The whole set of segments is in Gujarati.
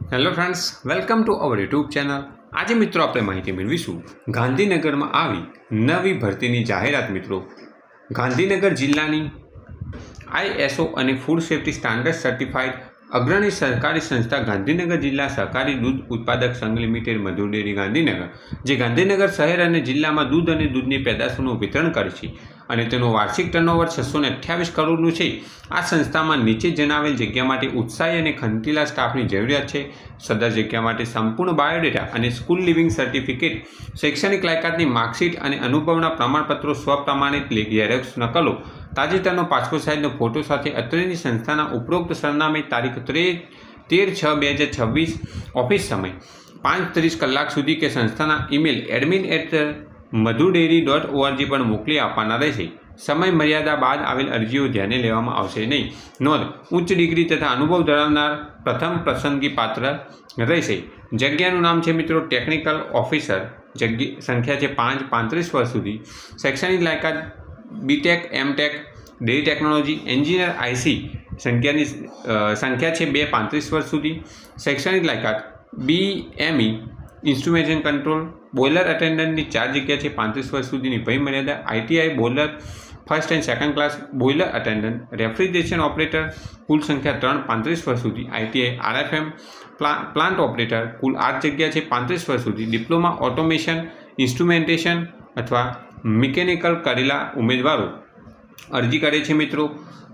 Hello friends, welcome to our YouTube channel. આજે મિત્રો આપણે માહિતી મેળવીશું ગાંધીનગરમાં આવી નવી ભરતીની જાહેરાત. મિત્રો, ગાંધીનગર જિલ્લાની ISO અને ફૂડ સેફ્ટી સ્ટાન્ડર્ડ સર્ટિફાઈડ અગ્રણી સરકારી સંસ્થા ગાંધીનગર જિલ્લા સહકારી દૂધ ઉત્પાદક સંઘ લિમિટેડ મધુર ડેરી ગાંધીનગર, જે ગાંધીનગર શહેર અને જિલ્લામાં દૂધ અને દૂધની પેદાશોનું વિતરણ કરે છે અને તેનું વાર્ષિક ટર્નઓવર 628 કરોડનું છે. આ સંસ્થામાં નીચે જણાવેલ જગ્યા માટે ઉત્સાહી અને ખંતીલા સ્ટાફની જરૂરિયાત છે. સદર જગ્યા માટે સંપૂર્ણ બાયોડેટા અને સ્કૂલ લિવિંગ સર્ટિફિકેટ, શૈક્ષણિક લાયકાતની માર્કશીટ અને અનુભવના પ્રમાણપત્રો, સ્વપ્રમાણિત ઝેરોક્ષ નકલો, તાજેતરનો પાસપોર્ટ સાઇઝનો ફોટો સાથે અત્રેની સંસ્થાના ઉપરોક્ત સરનામે, તારીખ 13/6/2026, ઓફિસ સમય 5:30 કલાક સુધી કે સંસ્થાના ઈમેલ admin@madhurdairy.org પર મોકલી આપવાના રહેશે. સમય મર્યાદા બાદ આવેલ અરજીઓ ધ્યાને લેવામાં આવશે નહીં. નોંધ: ઉચ્ચ ડિગ્રી તથા અનુભવ ધરાવનાર પ્રથમ પસંદગી પાત્ર રહેશે. જગ્યાનું નામ છે મિત્રો ટેકનિકલ ઓફિસર. સંખ્યા છે 5, 35 વર્ષ સુધી. શૈક્ષણિક લાયકાત BTech, MTech, dairy technology, engineer IC. સંખ્યા છે 2, 35 વર્ષ સુધી. શૈક્ષણિક લાયકાત BME ઇન્સ્ટ્રુમેશન કંટ્રોલ. બોઇલર અટેન્ડન્ટની 4 જગ્યા છે 35 વર્ષ સુધીની વય મર્યાદા. ITI boiler first and second class. Boiler attendant. Refrigeration operator કુલ સંખ્યા 3, 35 વર્ષ સુધી. ITI RFM પ્લાન્ટ ઓપરેટર કુલ 8 જગ્યા છે 35 વર્ષ સુધી. ડિપ્લોમા ઓટોમેશન, ઇન્સ્ટ્રુમેન્ટેશન અથવા મિકેનિકલ કરેલા ઉમેદવારો અરજી કરે છે. મિત્રો,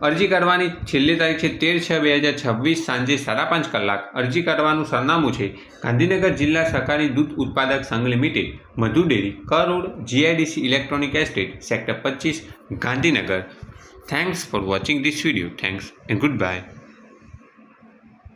અરજી કરવાની છેલ્લી તારીખ છે 13/6/2026 સાંજે 5:30 કલાક. અરજી કરવાનું સરનામું છે ગાંધીનગર જિલ્લા સહકારી દૂધ ઉત્પાદક સંઘ limited, Madhur dairy, crore, GIDC electronic estate, sector 25, Gandhinagar. Thanks for watching this video. Thanks and good bye.